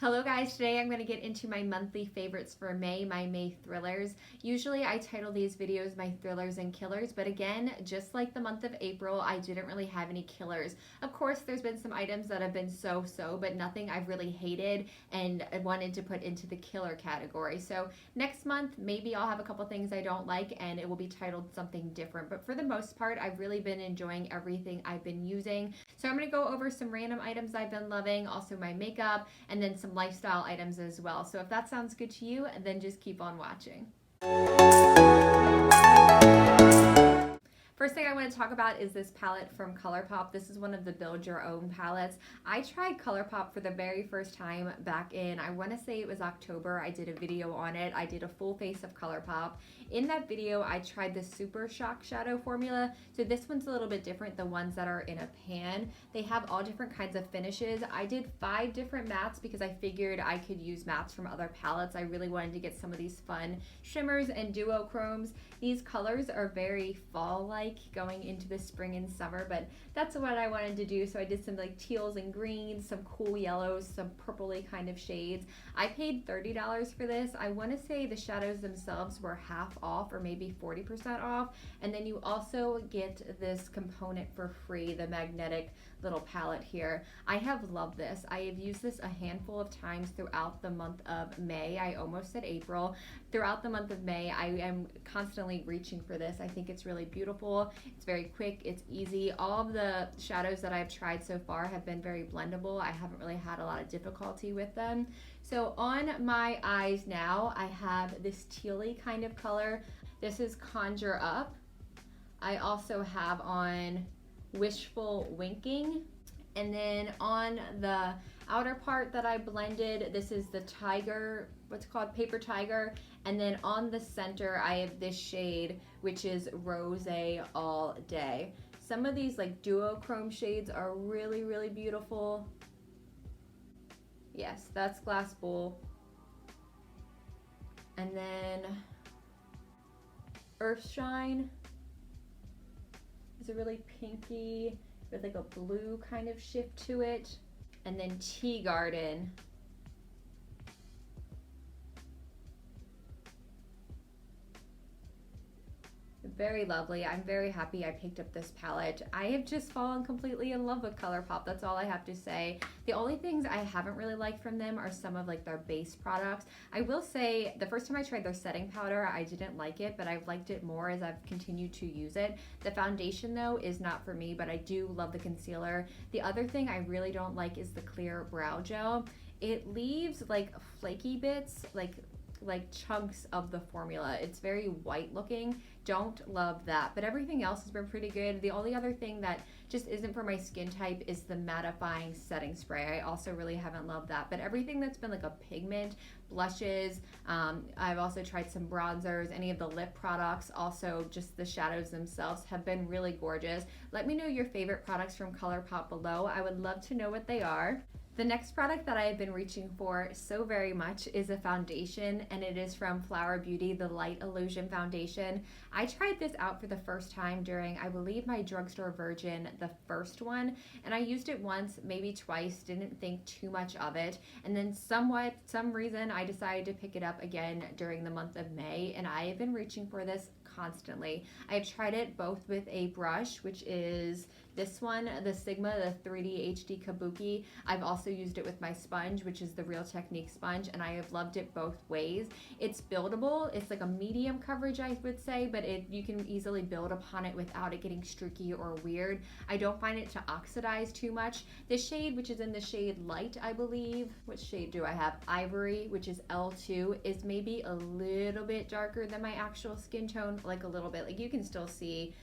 Hello guys, today I'm going to get into my monthly favorites for May, my May thrillers. Usually I title these videos my thrillers and killers, but again, just like the month of April, I didn't really have any killers. Of course, there's been some items that have been so-so, but nothing I've really hated and wanted to put into the killer category. So next month, maybe I'll have a couple things I don't like and it will be titled something different. But for the most part, I've really been enjoying everything I've been using. So I'm going to go over some random items I've been loving, also my makeup, and then some lifestyle items as well. So if that sounds good to you, then just keep on watching. First thing I want to talk about is this palette from Colourpop. This is one of the Build Your Own palettes. I tried Colourpop for the very first time back in, I want to say it was October. I did a video on it. I did a full face of Colourpop. In that video, I tried the Super Shock Shadow formula. So this one's a little bit different, the ones that are in a pan. They have all different kinds of finishes. I did 5 different mattes because I figured I could use mattes from other palettes. I really wanted to get some of these fun shimmers and duochromes. These colors are very fall-like going into the spring and summer, but that's what I wanted to do. So I did some like teals and greens, some cool yellows, some purpley kind of shades. I paid $30 for this. I want to say the shadows themselves were half off or maybe 40% off, and then you also get this component for free, the magnetic little palette here. I have loved this. I have used this a handful of times throughout the month of May. I almost said April. Throughout the month of May, I am constantly reaching for this. I think it's really beautiful. It's very quick. It's easy. All of the shadows that I've tried so far have been very blendable. I haven't really had a lot of difficulty with them. So on my eyes now, I have this tealy kind of color. This is Conjure Up. I also have on Wishful Winking, and then on the outer part that I blended, this is the Tiger, what's called Paper Tiger, and then on the center I have this shade which is Rose All Day. Some of these like duochrome shades are really beautiful. Yes, that's Glass Bowl. And then Earthshine is a really pinky with like a blue kind of shift to it. And then Tea Garden. Very lovely. I'm very happy I picked up this palette. I have just fallen completely in love with Colourpop. That's all I have to say. The only things I haven't really liked from them are some of like their base products. I will say the first time I tried their setting powder, I didn't like it, but I've liked it more as I've continued to use it. The foundation though is not for me, but I do love the concealer. The other thing I really don't like is the clear brow gel. It leaves like flaky bits, like chunks of the formula. It's very white looking. Don't love that, but everything else has been pretty good. The only other thing that just isn't for my skin type is the mattifying setting spray. I also really haven't loved that, but everything that's been like a pigment, blushes, I've also tried some bronzers, any of the lip products, also just the shadows themselves have been really gorgeous. Let me know your favorite products from Colourpop below. I would love to know what they are. The next product that I have been reaching for so very much is a foundation, and it is from Flower Beauty, the Light Illusion Foundation. I tried this out for the first time during, I believe, my Drugstore Virgin, the first one, and I used it once, maybe twice, didn't think too much of it, and then some reason I decided to pick it up again during the month of May, and I have been reaching for this constantly. I've tried it both with a brush, which is this one, the Sigma, the 3D HD Kabuki. I've also used it with my sponge, which is the Real Technique sponge, and I have loved it both ways. It's buildable. It's like a medium coverage, I would say, but you can easily build upon it without it getting streaky or weird. I don't find it to oxidize too much. This shade, which is in the shade Light, I believe, what shade do I have? Ivory, which is L2, is maybe a little bit darker than my actual skin tone, like a little bit. Like you can still see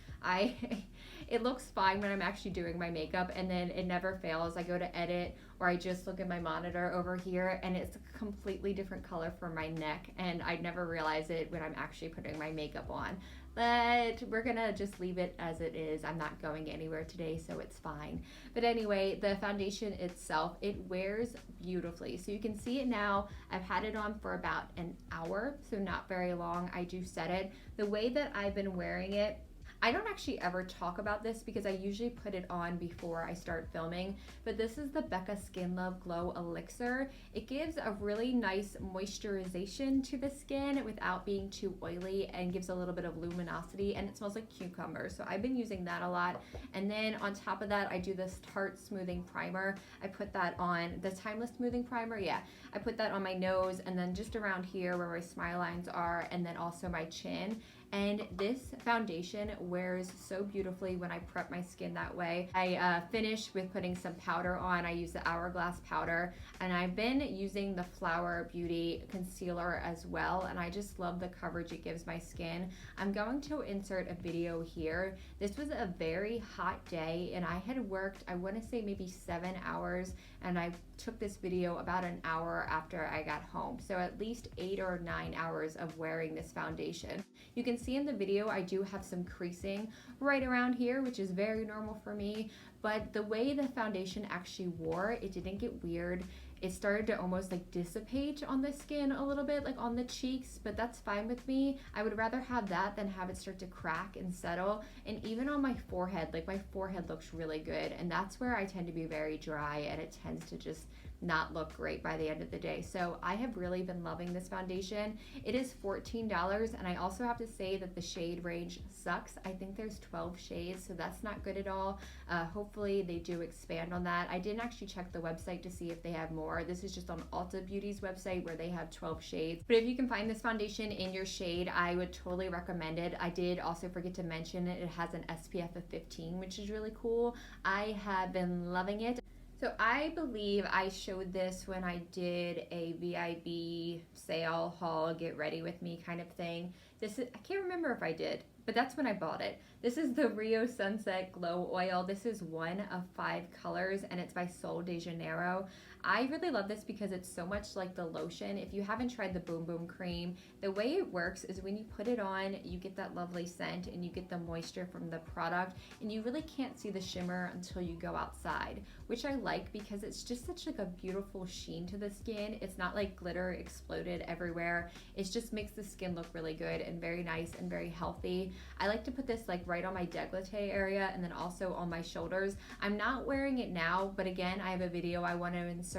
it looks fine when I'm actually doing my makeup, and then it never fails. I go to edit or I just look at my monitor over here and it's a completely different color for my neck, and I never realize it when I'm actually putting my makeup on. But we're gonna just leave it as it is. I'm not going anywhere today, so it's fine. But anyway, the foundation itself, it wears beautifully. So you can see it now. I've had it on for about an hour, so not very long. I do set it. The way that I've been wearing it, I don't actually ever talk about this because I usually put it on before I start filming, but this is the Becca Skin Love Glow Elixir. It gives a really nice moisturization to the skin without being too oily and gives a little bit of luminosity, and it smells like cucumber. So I've been using that a lot. And then on top of that, I do this Tarte Smoothing Primer. I put that on the Timeless Smoothing Primer. Yeah, I put that on my nose and then just around here where my smile lines are, and then also my chin. And this foundation wears so beautifully when I prep my skin that way. I finish with putting some powder on. I use the Hourglass powder, and I've been using the Flower Beauty concealer as well, and I just love the coverage it gives my skin. I'm going to insert a video here. This was a very hot day, and I had worked, I want to say maybe 7 hours, and I took this video about an hour after I got home. So at least 8 or 9 hours of wearing this foundation. You can see in the video I do have some creasing right around here, which is very normal for me, but the way the foundation actually wore, it didn't get weird. It started to almost like dissipate on the skin a little bit, like on the cheeks, but that's fine with me. I would rather have that than have it start to crack and settle. And even on my forehead, like my forehead looks really good, and that's where I tend to be very dry, and it tends to just not look great by the end of the day. So I have really been loving this foundation. It is $14, and I also have to say that the shade range sucks. I think there's 12 shades, so that's not good at all. Hopefully they do expand on that. I didn't actually check the website to see if they have more. This is just on Ulta Beauty's website where they have 12 shades. But if you can find this foundation in your shade, I would totally recommend it. I did also forget to mention it has an SPF of 15, which is really cool. I have been loving it. So I believe I showed this when I did a VIB sale haul, get ready with me kind of thing. This is, I can't remember if I did, but that's when I bought it. This is the Rio Sunset Glow Oil. This is one of 5 colors, and it's by Sol de Janeiro. I really love this because it's so much like the lotion. If you haven't tried the Boom Boom Cream, the way it works is when you put it on, you get that lovely scent and you get the moisture from the product, and you really can't see the shimmer until you go outside, which I like because it's just such like a beautiful sheen to the skin. It's not like glitter exploded everywhere. It just makes the skin look really good and very nice and very healthy. I like to put this like right on my décolleté area and then also on my shoulders. I'm not wearing it now, but again, I have a video I want to insert.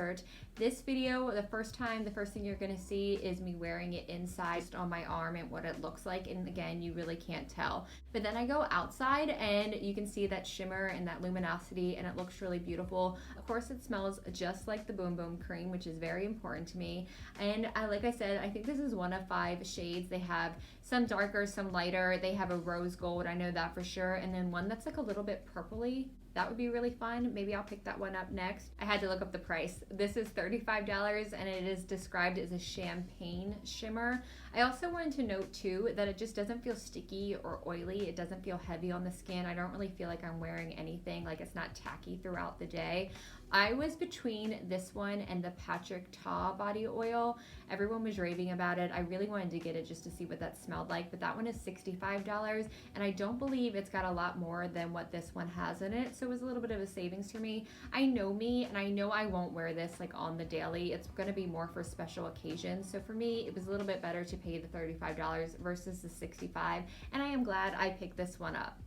This video, the first thing you're going to see is me wearing it inside on my arm and what it looks like, and again, you really can't tell. But then I go outside and you can see that shimmer and that luminosity, and it looks really beautiful. Of course, it smells just like the Boom Boom Cream, which is very important to me. And like I said, I think this is one of 5 shades. They have some darker, some lighter. They have a rose gold, I know that for sure, and then one that's like a little bit purpley. That would be really fun. Maybe I'll pick that one up next. I had to look up the price. This is $35, and it is described as a champagne shimmer. I also wanted to note too that it just doesn't feel sticky or oily. It doesn't feel heavy on the skin. I don't really feel like I'm wearing anything, like it's not tacky throughout the day. I was between this one and the Patrick Ta body oil. Everyone was raving about it. I really wanted to get it just to see what that smelled like, but that one is $65, and I don't believe it's got a lot more than what this one has in it, so it was a little bit of a savings for me. I know me, and I know I won't wear this like on the daily. It's going to be more for special occasions, so for me, it was a little bit better to pay the $35 versus the $65, and I am glad I picked this one up.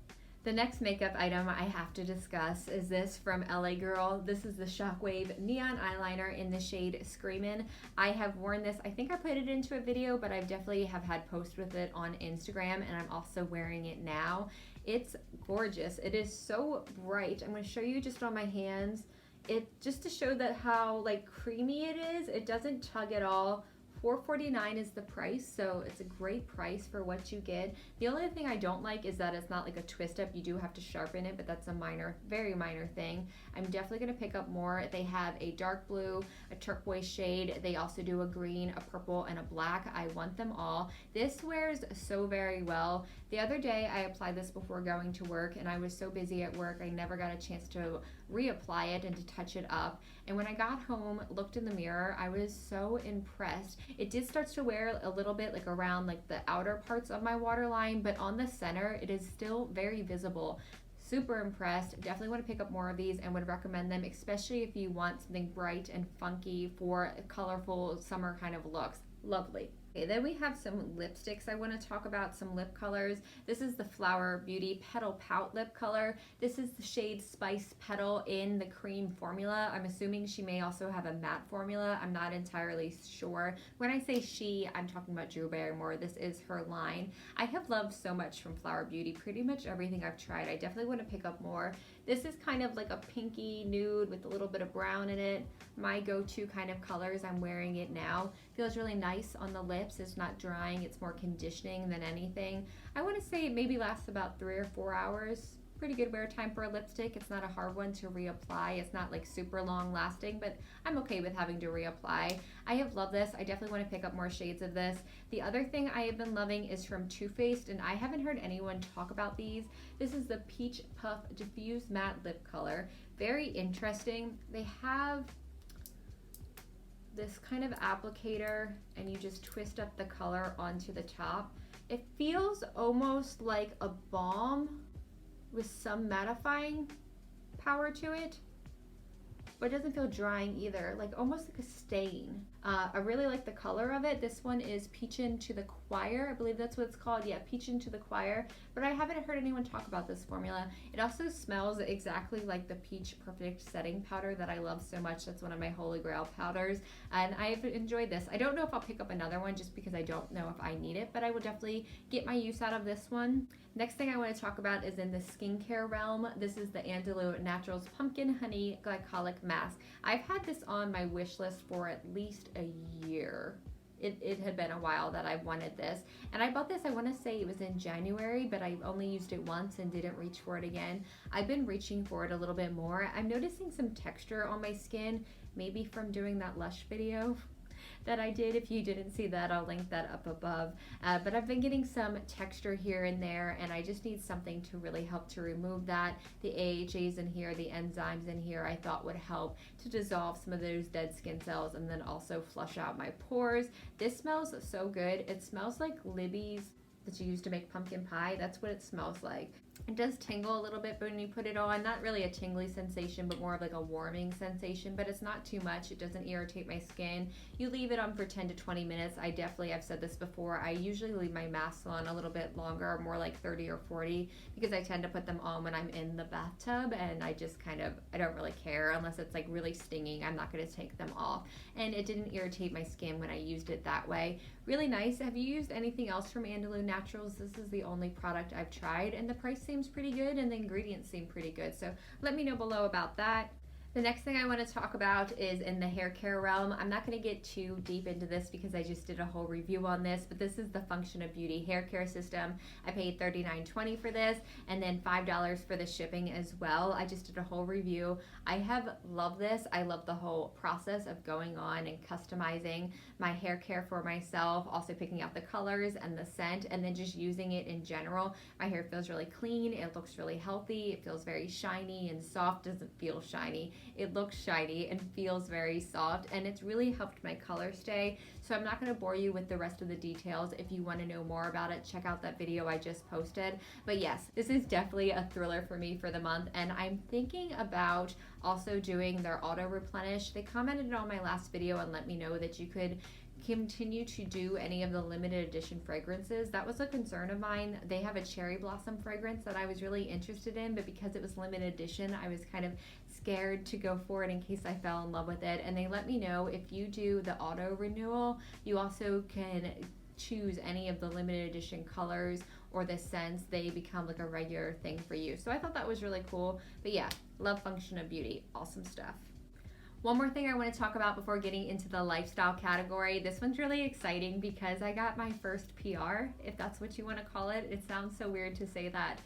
The next makeup item I have to discuss is this from LA Girl. This is the Shockwave Neon Eyeliner in the shade Screamin. I have worn this, I think I put it into a video, but I definitely have had posts with it on Instagram, and I'm also wearing it now. It's gorgeous. It is so bright. I'm going to show you just on my hands. It just to show that how like creamy it is. It doesn't tug at all. $4.49 is the price, so it's a great price for what you get. The only thing I don't like is that it's not like a twist up. You do have to sharpen it, but that's a minor, very minor thing. I'm definitely going to pick up more. They have a dark blue, a turquoise shade. They also do a green, a purple, and a black. I want them all. This wears so very well. The other day I applied this before going to work, and I was so busy at work I never got a chance to reapply it and to touch it up. And when I got home, looked in the mirror, I was so impressed. It did start to wear a little bit like around like the outer parts of my waterline, but on the center it is still very visible. Super impressed. Definitely want to pick up more of these and would recommend them, especially if you want something bright and funky for colorful summer kind of looks. Lovely. Okay, then we have some lipsticks I want to talk about, some lip colors. This is the Flower Beauty Petal Pout lip color. This is the shade Spice Petal in the cream formula. I'm assuming she may also have a matte formula. I'm not entirely sure. When I say she, I'm talking about Drew Barrymore. This is her line. I have loved so much from Flower Beauty, pretty much everything I've tried. I definitely want to pick up more. This is kind of like a pinky nude with a little bit of brown in it. My go-to kind of colors. I'm wearing it now. Feels really nice on the lips. It's not drying. It's more conditioning than anything. I want to say it maybe lasts about 3 or 4 hours. Pretty good wear time for a lipstick. It's not a hard one to reapply. It's not like super long lasting, but I'm okay with having to reapply. I have loved this. I definitely want to pick up more shades of this. The other thing I have been loving is from Too Faced, and I haven't heard anyone talk about these. This is the Peach Puff Diffuse Matte Lip Color. Very interesting. They have this kind of applicator, and you just twist up the color onto the top. It feels almost like a balm with some mattifying power to it, but it doesn't feel drying either, like almost like a stain. I really like the color of it. This one is Peachin to the Choir. I believe that's what it's called. Yeah, Peachin to the Choir. But I haven't heard anyone talk about this formula. It also smells exactly like the Peach Perfect Setting Powder that I love so much. That's one of my holy grail powders. And I've enjoyed this. I don't know if I'll pick up another one just because I don't know if I need it, but I will definitely get my use out of this one. Next thing I want to talk about is in the skincare realm. This is the Andalou Naturals Pumpkin Honey Glycolic Mask. I've had this on my wish list for at least a year. It had been a while that I wanted this, and I bought this, I want to say it was in January, but I only used it once and didn't reach for it again. I've been reaching for it a little bit more. I'm noticing some texture on my skin, maybe from doing that Lush video that I did. If you didn't see that, I'll link that up above. But I've been getting some texture here and there, and I just need something to really help to remove that. The AHAs in here, the enzymes in here, I thought would help to dissolve some of those dead skin cells and then also flush out my pores. This smells so good. It smells like Libby's that you use to make pumpkin pie. That's what it smells like. It does tingle a little bit when you put it on. Not really a tingly sensation, but more of like a warming sensation, but it's not too much. It doesn't irritate my skin. You leave it on for 10 to 20 minutes. I've said this before, I usually leave my masks on a little bit longer, more like 30 or 40, because I tend to put them on when I'm in the bathtub, and I don't really care unless it's like really stinging. I'm not going to take them off. And it didn't irritate my skin when I used it that way. Really nice. Have you used anything else from Andalou Naturals? This is the only product I've tried, and the price seems pretty good and the ingredients seem pretty good. So let me know below about that. The next thing I want to talk about is in the hair care realm. I'm not going to get too deep into this because I just did a whole review on this, but this is the Function of Beauty hair care system. I paid $39.20 for this, and then $5 for the shipping as well. I just did a whole review. I have loved this. I love the whole process of going on and customizing my hair care for myself, also picking out the colors and the scent, and then just using it in general. My hair feels really clean. It looks really healthy. It feels very shiny and soft. Doesn't feel shiny. It looks shiny and feels very soft, and it's really helped my color stay. So I'm not going to bore you with the rest of the details. If you want to know more about it, check out that video I just posted. But yes, this is definitely a thriller for me for the month, and I'm thinking about also doing their auto replenish. They commented on my last video and let me know that you could continue to do any of the limited edition fragrances. That was a concern of mine. They have a cherry blossom fragrance that I was really interested in, but because it was limited edition, I was kind of scared to go for it in case I fell in love with it. And they let me know if you do the auto renewal, you also can choose any of the limited edition colors or the scents. They become like a regular thing for you. So I thought that was really cool. But yeah, love Function of Beauty. Awesome stuff. One more thing I want to talk about before getting into the lifestyle category. This one's really exciting because I got my first PR, if that's what you want to call it. It sounds so weird to say that.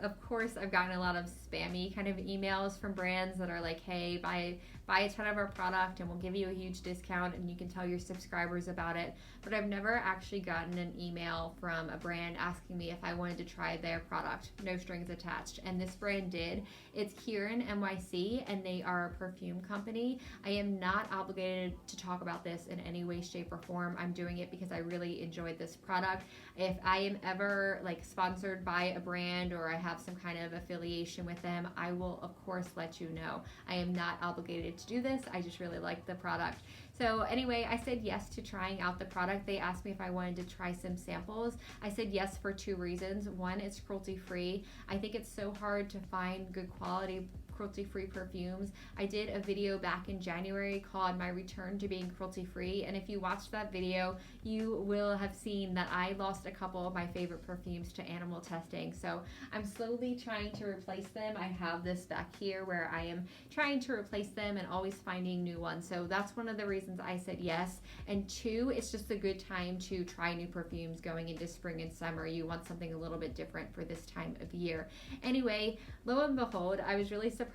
Of course, I've gotten a lot of spammy kind of emails from brands that are like, hey, buy a ton of our product and we'll give you a huge discount and you can tell your subscribers about it. But I've never actually gotten an email from a brand asking me if I wanted to try their product. No strings attached. And this brand did. It's Kierin NYC, and they are a perfume company. I am not obligated to talk about this in any way, shape, or form. I'm doing it because I really enjoyed this product. If I am ever like sponsored by a brand or I have some kind of affiliation with them, I will of course let you know. I am not obligated to do this. I just really like the product. So anyway, I said yes to trying out the product. They asked me if I wanted to try some samples. I said yes for 2 reasons. One, it's cruelty-free. I think it's so hard to find good quality cruelty-free perfumes. I did a video back in January called My Return to Being Cruelty-Free, and if you watched that video, you will have seen that I lost a couple of my favorite perfumes to animal testing. So I'm slowly trying to replace them. I have this back here where I am trying to replace them and always finding new ones. So that's one of the reasons I said yes. And 2, it's just a good time to try new perfumes going into spring and summer. You want something a little bit different for this time of year. Anyway, lo and behold, I was really surprised.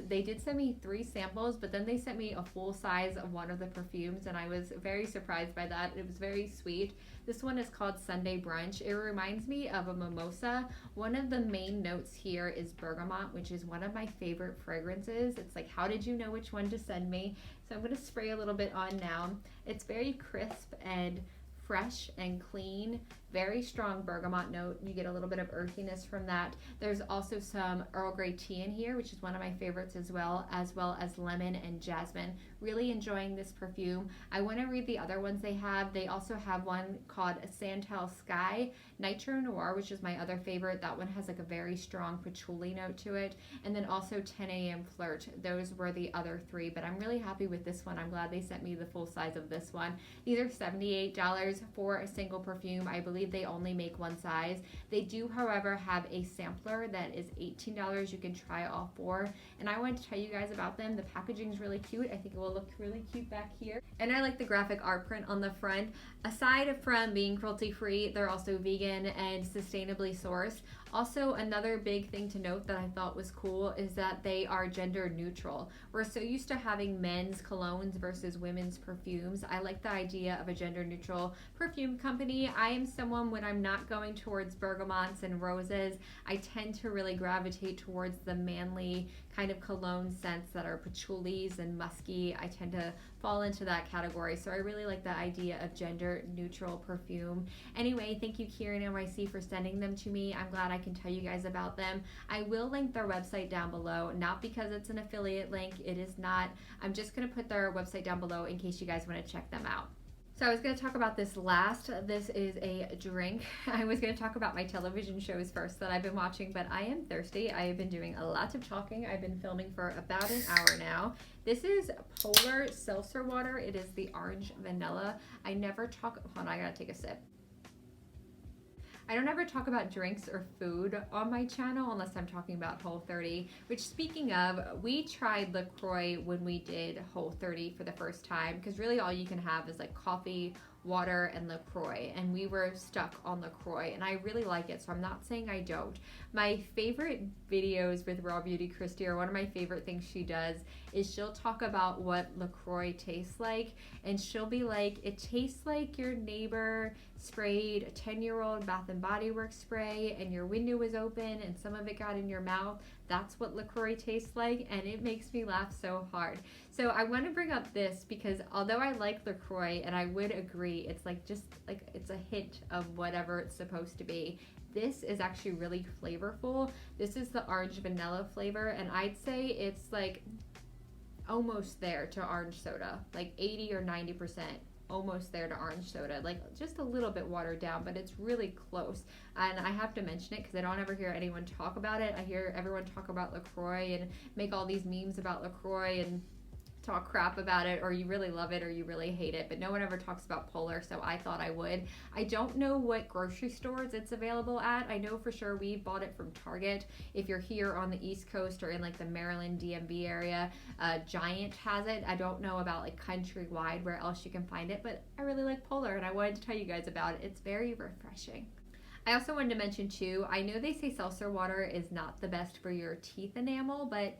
They did send me 3 samples, but then they sent me a full size of one of the perfumes, and I was very surprised by that. It was very sweet. This one is called Sunday Brunch. It reminds me of a mimosa. One of the main notes here is bergamot, which is one of my favorite fragrances. It's like, how did you know which one to send me? So I'm going to spray a little bit on now. It's very crisp and fresh and clean, very strong bergamot note. You get a little bit of earthiness from that. There's also some Earl Grey tea in here, which is one of my favorites as well as lemon and jasmine. Really enjoying this perfume. I want to read the other ones they have. They also have one called Santal Sky, Nitro Noir, which is my other favorite. That one has like a very strong patchouli note to it. And then also 10 a.m. Flirt. Those were the other 3, but I'm really happy with this one. I'm glad they sent me the full size of this one. These are $78 for a single perfume. I believe they only make one size. They do, however, have a sampler that is $18. You can try all 4. And I wanted to tell you guys about them. The packaging is really cute. I think it will look really cute back here. And I like the graphic art print on the front. Aside from being cruelty-free, they're also vegan and sustainably sourced. Also, another big thing to note that I thought was cool is that they are gender neutral. We're so used to having men's colognes versus women's perfumes. I like the idea of a gender neutral perfume company. I am someone, when I'm not going towards bergamots and roses, I tend to really gravitate towards the manly kind of cologne scents that are patchoulis and musky. I tend to fall into that category. So I really like the idea of gender neutral perfume. Anyway, thank you Kierin NYC for sending them to me. I'm glad I can tell you guys about them. I will link their website down below, not because it's an affiliate link. It is not. I'm just going to put their website down below in case you guys want to check them out. So I was going to talk about this last. This is a drink. I was going to talk about my television shows first that I've been watching, but I am thirsty. I have been doing a lot of talking. I've been filming for about an hour now. This is Polar Seltzer water. It is the orange vanilla. I never talk, hold on, I gotta take a sip. I don't ever talk about drinks or food on my channel unless I'm talking about Whole30, which, speaking of, we tried LaCroix when we did Whole30 for the first time, because really all you can have is like coffee, water, and LaCroix, and we were stuck on LaCroix, and I really like it, so I'm not saying I don't. My favorite videos with Raw Beauty Christy, or one of my favorite things she does, is she'll talk about what LaCroix tastes like, and she'll be like, it tastes like your neighbor sprayed a 10-year-old Bath and Body Works spray and your window was open and some of it got in your mouth. That's what LaCroix tastes like, and it makes me laugh so hard. So I want to bring up this because although I like LaCroix, and I would agree, it's like just like it's a hint of whatever it's supposed to be, this is actually really flavorful. This is the orange vanilla flavor, and I'd say it's like almost there to orange soda, like 80 or 90%. Almost there to orange soda, like just a little bit watered down, but it's really close. And I have to mention it because I don't ever hear anyone talk about it. I hear everyone talk about LaCroix and make all these memes about LaCroix and talk crap about it, or you really love it or you really hate it, but no one ever talks about Polar, so I thought I would. I don't know what grocery stores it's available at. I know for sure we bought it from Target. If you're here on the East Coast or in like the Maryland DMV area, Giant has it. I don't know about like countrywide where else you can find it, but I really like Polar and I wanted to tell you guys about it. It's very refreshing. I also wanted to mention too, I know they say seltzer water is not the best for your teeth enamel, but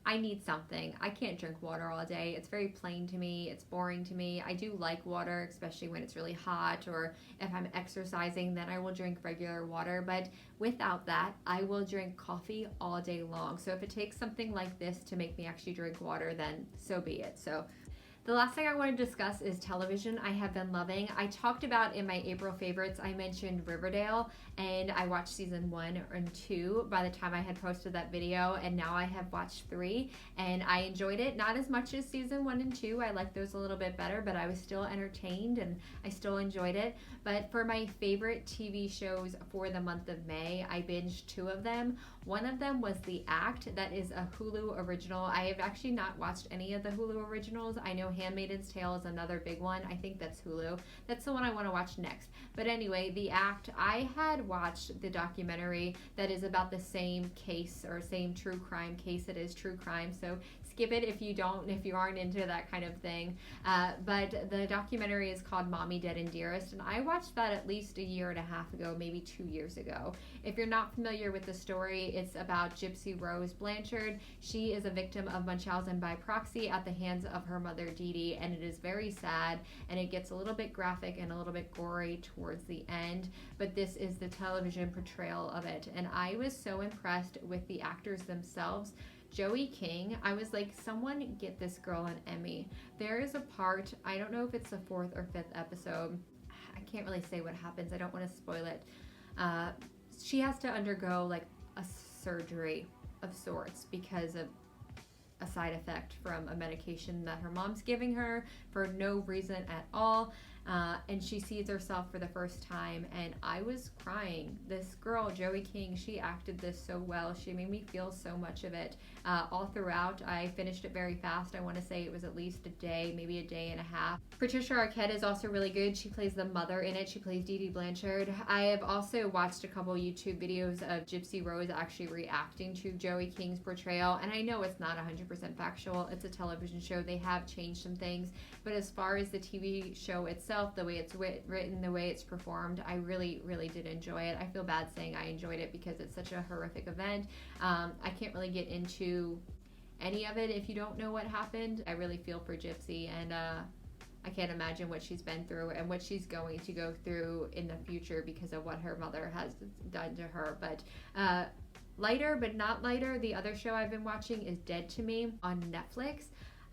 I need something. I can't drink water all day. It's very plain to me. It's boring to me. I do like water, especially when it's really hot, or if I'm exercising, then I will drink regular water. But without that, I will drink coffee all day long. So if it takes something like this to make me actually drink water, then so be it. So The last thing I want to discuss is television I have been loving. I talked about in my April favorites, I mentioned Riverdale, and I watched season 1 and 2 by the time I had posted that video, and now I have watched 3, and I enjoyed it. Not as much as season 1 and 2. I like those a little bit better, but I was still entertained and I still enjoyed it. But for my favorite TV shows for the month of May, I binged 2 of them. One of them was The Act. That is a Hulu original. I have actually not watched any of the Hulu originals. I know Handmaid's Tale is another big one. I think that's Hulu. That's the one I want to watch next. But anyway, The Act, I had watched the documentary that is about the same case or same true crime case. It is true crime, so skip it if you aren't into that kind of thing. But the documentary is called Mommy, Dead and Dearest, and I watched that at least a year and a half ago, maybe 2 years ago. If you're not familiar with the story, it's about Gypsy Rose Blanchard. She is a victim of Munchausen by proxy at the hands of her mother Dee Dee, and it is very sad, and it gets a little bit graphic and a little bit gory towards the end, but this is the television portrayal of it, and I was so impressed with the actors themselves. Joey King, I was like, someone get this girl an Emmy. There is a part, I don't know if it's the 4th or 5th episode, I can't really say what happens, I don't want to spoil it. She has to undergo like a surgery of sorts because of a side effect from a medication that her mom's giving her for no reason at all. And she sees herself for the first time, and I was crying. This girl, Joey King, she acted this so well. She made me feel so much of it all throughout. I finished it very fast. I want to say it was at least a day, maybe a day and a half. Patricia Arquette is also really good. She plays the mother in it. She plays Dee Dee Blanchard. I have also watched a couple YouTube videos of Gypsy Rose actually reacting to Joey King's portrayal, and I know it's not 100% factual. It's a television show. They have changed some things, but as far as the TV show itself, the way it's written, the way it's performed, I really, really did enjoy it. I feel bad saying I enjoyed it because it's such a horrific event. I can't really get into any of it if you don't know what happened. I really feel for Gypsy, and I can't imagine what she's been through and what she's going to go through in the future because of what her mother has done to her. But lighter, but not lighter, the other show I've been watching is Dead to Me on Netflix.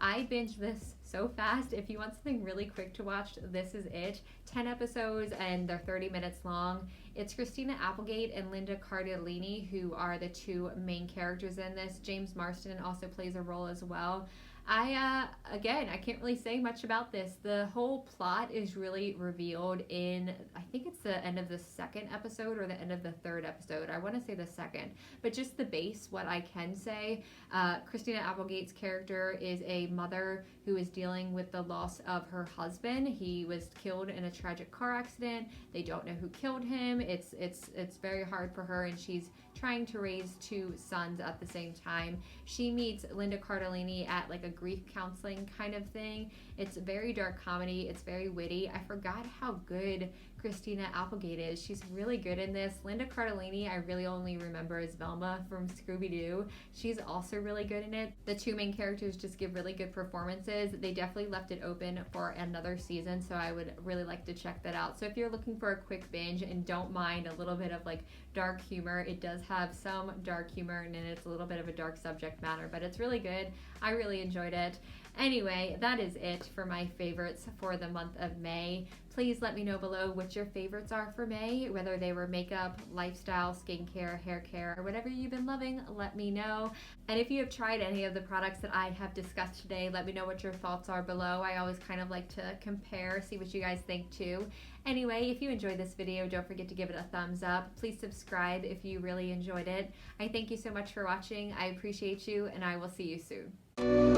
I binged this so fast. If you want something really quick to watch, this is it. 10 episodes and they're 30 minutes long. It's Christina Applegate and Linda Cardellini who are the 2 main characters in this. James Marsden also plays a role as well. Again, I can't really say much about this. The whole plot is really revealed in, I think it's the end of the 2nd episode or the end of the 3rd episode. I want to say the 2nd, but just the base, what I can say, Christina Applegate's character is a mother who is dealing with the loss of her husband. He was killed in a tragic car accident. They don't know who killed him. It's very hard for her, and she's trying to raise 2 sons at the same time. She meets Linda Cardellini at like a grief counseling kind of thing. It's a very dark comedy. It's very witty. I forgot how good Christina Applegate is. She's really good in this. Linda Cardellini, I really only remember as Velma from Scooby-Doo. She's also really good in it. The 2 main characters just give really good performances. They definitely left it open for another season, so I would really like to check that out. So if you're looking for a quick binge and don't mind a little bit of like dark humor, it does have some dark humor and it's a little bit of a dark subject matter, but it's really good. I really enjoyed it. Anyway, that is it for my favorites for the month of May. Please let me know below what your favorites are for May, whether they were makeup, lifestyle, skincare, hair care, or whatever you've been loving, let me know. And if you have tried any of the products that I have discussed today, let me know what your thoughts are below. I always kind of like to compare, see what you guys think too. Anyway, if you enjoyed this video, don't forget to give it a thumbs up. Please subscribe if you really enjoyed it. I thank you so much for watching. I appreciate you, and I will see you soon.